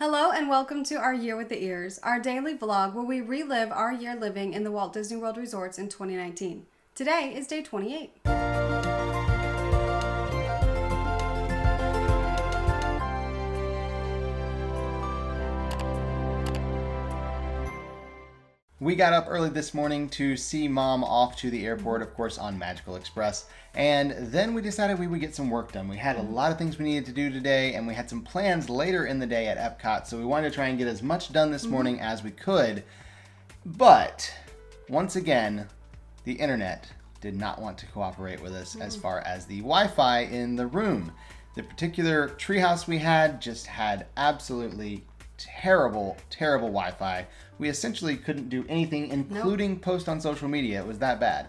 Hello and welcome to Our Year with the Ears, our daily vlog where we relive our year living in the Walt Disney World resorts in 2019. Today is day 28. We got up early this morning to see Mom off to the airport, of course, on Magical Express. And then we decided we would get some work done. We had a lot of things we needed to do today, and we had some plans later in the day at Epcot. So we wanted to try and get as much done this morning as we could. But once again, the internet did not want to cooperate with us as far as the Wi-Fi in the room. The particular treehouse we had just had absolutely terrible Wi-Fi. We essentially couldn't do anything, including post on social media. It was that bad.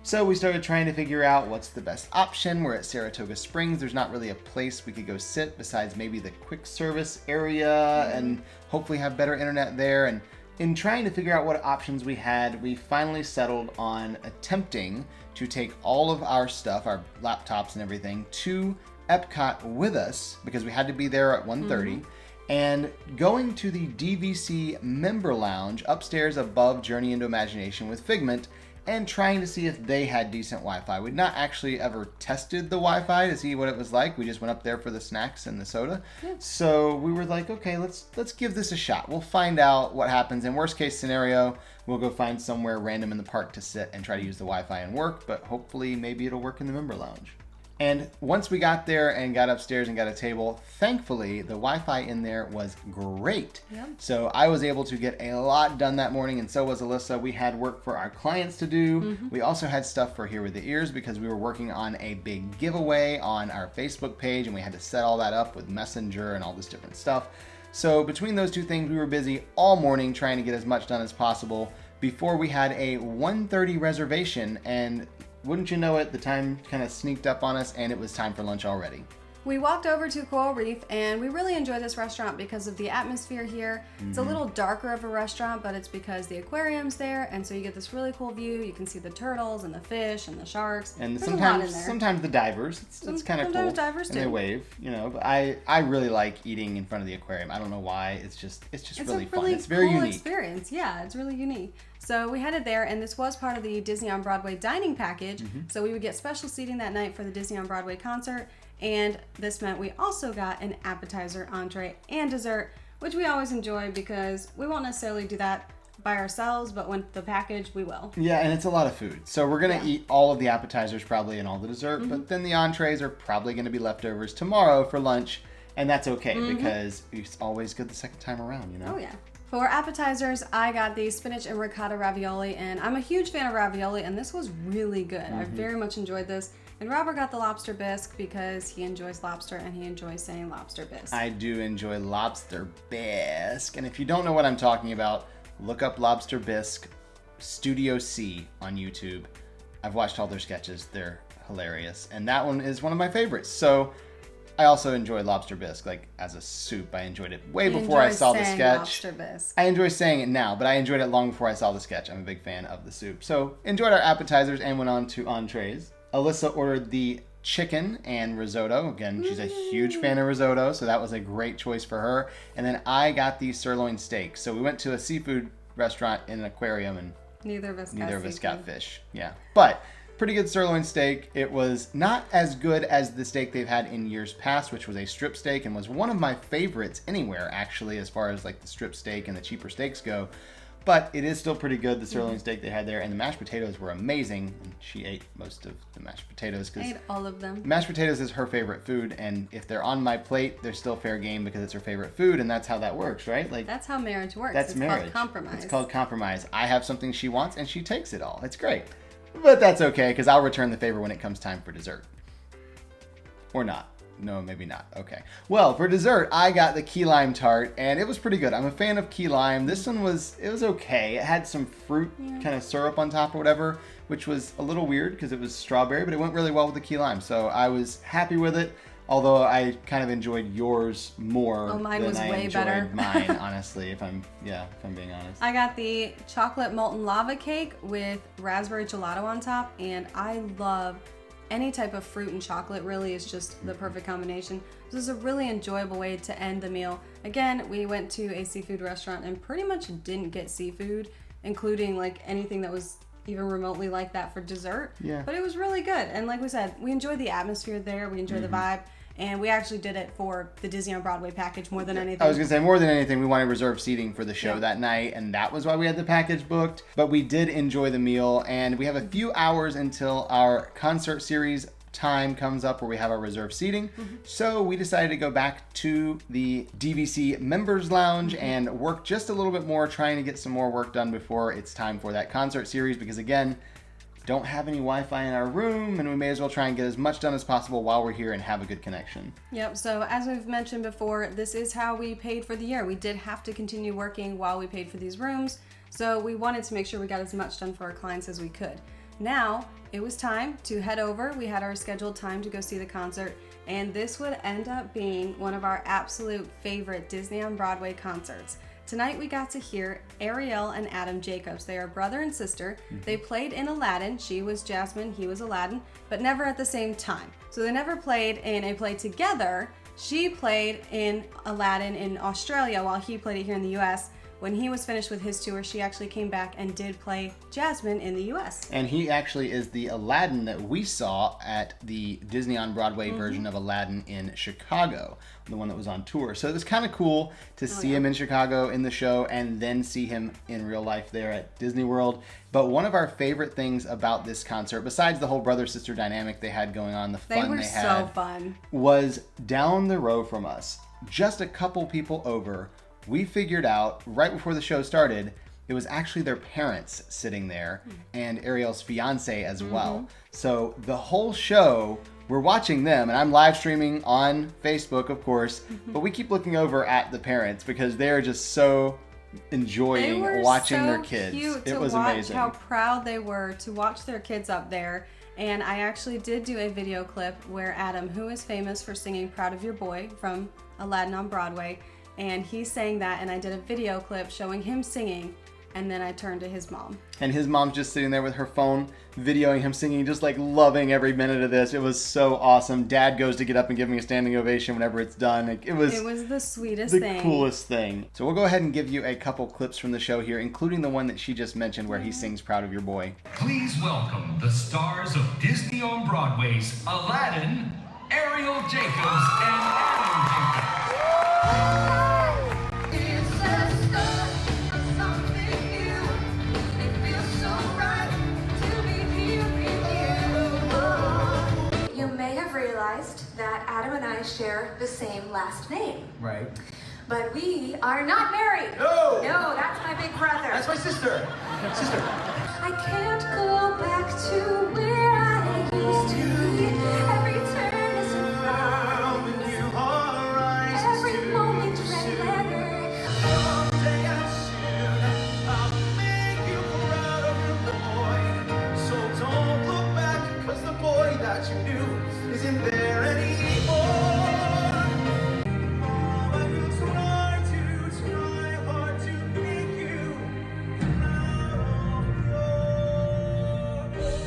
So we started trying to figure out what's the best option. We're at Saratoga Springs. There's not really a place we could go sit besides maybe the quick service area and hopefully have better internet there. And in trying to figure out what options we had, we finally settled on attempting to take all of our stuff, our laptops and everything, to Epcot with us because we had to be there at 1:30. And going to the DVC member lounge upstairs above Journey into Imagination with Figment and trying to see if they had decent Wi-Fi. We'd not actually ever tested the Wi-Fi to see what it was like. We just went up there for the snacks and the soda. So we were like, okay, let's give this a shot. We'll find out what happens. In worst case scenario, we'll go find somewhere random in the park to sit and try to use the Wi-Fi and work, but hopefully maybe it'll work in the member lounge. And once we got there and got upstairs and got a table, thankfully the Wi-Fi in there was great. So I was able to get a lot done that morning, and so was Alyssa. We had work for our clients to do. We also had stuff for Here with the Ears because we were working on a big giveaway on our Facebook page, and we had to set all that up with Messenger and all this different stuff. So between those two things, we were busy all morning trying to get as much done as possible before we had a 1:30 reservation, and wouldn't you know it, the time kind of sneaked up on us and it was time for lunch already. We walked over to Coral Reef and we really enjoy this restaurant because of the atmosphere here. It's a little darker of a restaurant, but it's because the aquarium's there, and so you get this really cool view. You can see the turtles and the fish and the sharks. And There's a lot in there. sometimes the divers. It's kind of cool. Sometimes divers and they too. wave, you know. But I really like eating in front of the aquarium. I don't know why. It's just really fun. It's very cool unique. Experience. Yeah, it's really unique. So we headed there, and this was part of the Disney on Broadway dining package. So we would get special seating that night for the Disney on Broadway concert, and this meant we also got an appetizer, entree, and dessert, which we always enjoy because we won't necessarily do that by ourselves, but with the package, we will. Yeah, and it's a lot of food. So we're going to eat all of the appetizers probably and all the dessert, but then the entrees are probably going to be leftovers tomorrow for lunch, and that's okay because it's always good the second time around, you know? Oh, yeah. For appetizers, I got the spinach and ricotta ravioli, and I'm a huge fan of ravioli, and this was really good. I very much enjoyed this. And Robert got the lobster bisque because he enjoys lobster and he enjoys saying lobster bisque. I do enjoy lobster bisque, and if you don't know what I'm talking about, look up Lobster Bisque Studio C on YouTube. I've watched all their sketches. They're hilarious, and that one is one of my favorites. So I also enjoy lobster bisque, like as a soup. I enjoyed it way before I saw the sketch. Lobster bisque. I enjoy saying it now, but I enjoyed it long before I saw the sketch. I'm a big fan of the soup. So enjoyed our appetizers and went on to entrees. Alyssa ordered the chicken and risotto. Again, she's a huge fan of risotto, so that was a great choice for her. And then I got the sirloin steak. So we went to a seafood restaurant in an aquarium, and Neither of us got fish. Yeah, but pretty good sirloin steak. It was not as good as the steak they've had in years past, which was a strip steak and was one of my favorites anywhere, actually, as far as like the strip steak and the cheaper steaks go. But it is still pretty good, the sirloin steak they had there, and the mashed potatoes were amazing. And she ate most of the mashed potatoes because ate all of them. Mashed potatoes is her favorite food, and if they're on my plate, they're still fair game because it's her favorite food, and that's how that works, right? Like that's how marriage works. It's called compromise. It's called compromise. I have something she wants, and she takes it all. It's great. But that's okay, because I'll return the favor when it comes time for dessert. Or not. No, maybe not. Okay. Well, for dessert, I got the key lime tart, and it was pretty good. I'm a fan of key lime. This one was okay. It had some fruit kind of syrup on top or whatever, which was a little weird because it was strawberry, but it went really well with the key lime. So I was happy with it, although I kind of enjoyed yours more mine than was I way enjoyed better. mine, honestly, if I'm being honest. I got the chocolate molten lava cake with raspberry gelato on top, and I love any type of fruit and chocolate really is just the perfect combination. This is a really enjoyable way to end the meal. Again, we went to a seafood restaurant and pretty much didn't get seafood, including like anything that was even remotely like that for dessert. Yeah. But it was really good. And like we said, we enjoyed the atmosphere there. We enjoyed the vibe. And we actually did it for the Disney on Broadway package more than anything. I was going to say, more than anything, we wanted reserved seating for the show that night, and that was why we had the package booked. But we did enjoy the meal, and we have a few hours until our concert series time comes up where we have our reserved seating. So we decided to go back to the DVC members lounge and work just a little bit more, trying to get some more work done before it's time for that concert series, because again, don't have any Wi-Fi in our room, and we may as well try and get as much done as possible while we're here and have a good connection. Yep, so as we've mentioned before, this is how we paid for the year. We did have to continue working while we paid for these rooms, so we wanted to make sure we got as much done for our clients as we could. Now, it was time to head over. We had our scheduled time to go see the concert, and this would end up being one of our absolute favorite Disney on Broadway concerts. Tonight we got to hear Arielle and Adam Jacobs. They are brother and sister. They played in Aladdin. She was Jasmine, he was Aladdin, but never at the same time. So they never played in a play together. She played in Aladdin in Australia while he played it here in the US. When he was finished with his tour, she actually came back and did play Jasmine in the US. And he actually is the Aladdin that we saw at the Disney on Broadway version of Aladdin in Chicago, the one that was on tour. So it was kind of cool to see him in Chicago in the show and then see him in real life there at Disney World. But one of our favorite things about this concert, besides the whole brother-sister dynamic they had going on, the fun they had, so fun, was down the row from us, just a couple people over, we figured out right before the show started, it was actually their parents sitting there and Arielle's fiance as well. So the whole show, we're watching them, and I'm live streaming on Facebook, of course, but we keep looking over at the parents because they're just so enjoying watching their kids. It was amazing. How proud they were to watch their kids up there. And I actually did do a video clip where Adam, who is famous for singing Proud of Your Boy from Aladdin on Broadway, and he sang that, and I did a video clip showing him singing, and then I turned to his mom. And his mom's just sitting there with her phone, videoing him singing, just like loving every minute of this. It was so awesome. Dad goes to get up and give me a standing ovation whenever it's done. It was the sweetest thing. The coolest thing. So we'll go ahead and give you a couple clips from the show here, including the one that she just mentioned where he sings Proud of Your Boy. Please welcome the stars of Disney on Broadway's Aladdin, Arielle Jacobs and Adam Jacobs. That Adam and I share the same last name. Right. But we are not married. No! No, that's my big brother. That's my sister. I can't go back to where I used to be. Every turn is a frown. Every moment red letter. Someday I'll make you proud of your boy. So don't look back, 'cause the boy that you knew isn't there anymore. I will try hard to make you proud of your boy.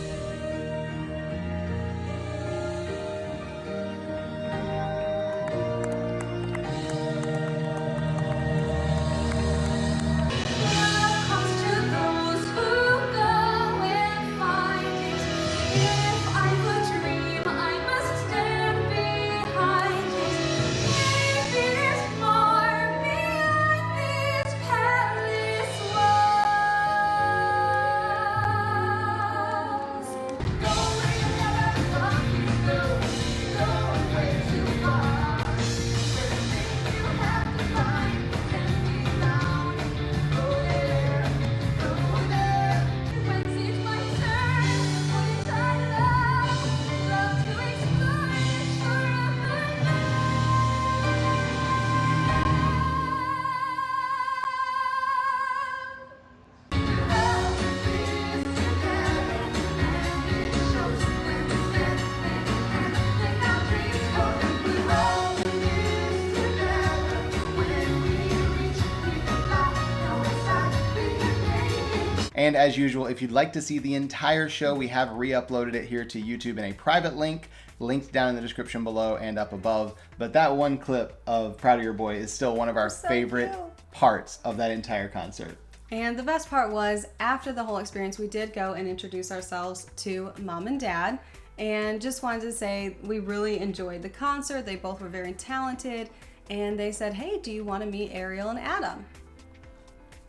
And as usual, if you'd like to see the entire show, we have re-uploaded it here to YouTube in a private link, linked down in the description below and up above. But that one clip of Proud of Your Boy is still one of our So favorite cute. parts of that entire concert. And the best part was, after the whole experience, we did go and introduce ourselves to Mom and Dad. And just wanted to say we really enjoyed the concert. They both were very talented. And they said, hey, do you want to meet Arielle and Adam?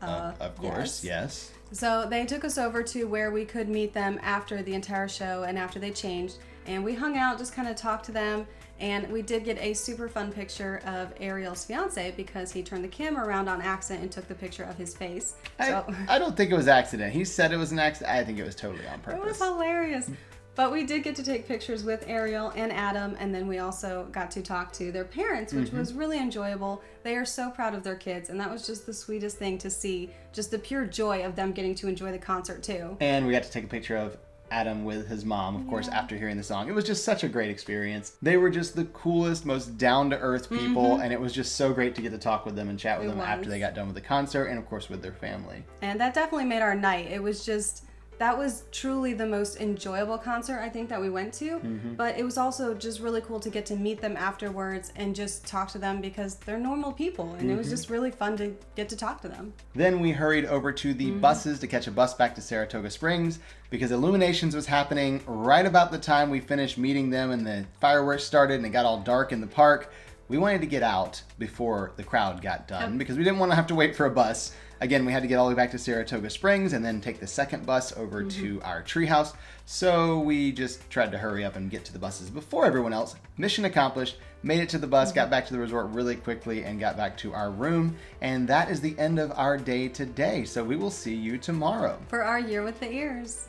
Of course, yes. So they took us over to where we could meet them after the entire show and after they changed. And we hung out, just kind of talked to them. And we did get a super fun picture of Arielle's fiance because he turned the camera around on accident and took the picture of his face. So I don't think it was accident. He said it was an accident. I think it was totally on it purpose. was hilarious. But we did get to take pictures with Arielle and Adam, and then we also got to talk to their parents, which was really enjoyable. They are so proud of their kids, and that was just the sweetest thing to see. Just the pure joy of them getting to enjoy the concert too. And we got to take a picture of Adam with his mom, of course, after hearing the song. It was just such a great experience. They were just the coolest, most down-to-earth people, and it was just so great to get to talk with them and chat with them after they got done with the concert, and of course with their family. And that definitely made our night. It was just, that was truly the most enjoyable concert I think that we went to. But it was also just really cool to get to meet them afterwards and just talk to them because they're normal people. And it was just really fun to get to talk to them. Then we hurried over to the buses to catch a bus back to Saratoga Springs because Illuminations was happening right about the time we finished meeting them and the fireworks started and it got all dark in the park. We wanted to get out before the crowd got done because we didn't want to have to wait for a bus. Again, we had to get all the way back to Saratoga Springs and then take the second bus over to our treehouse. So we just tried to hurry up and get to the buses before everyone else. Mission accomplished. Made it to the bus, got back to the resort really quickly, and got back to our room. And that is the end of our day today. So we will see you tomorrow. For our Year with the Ears.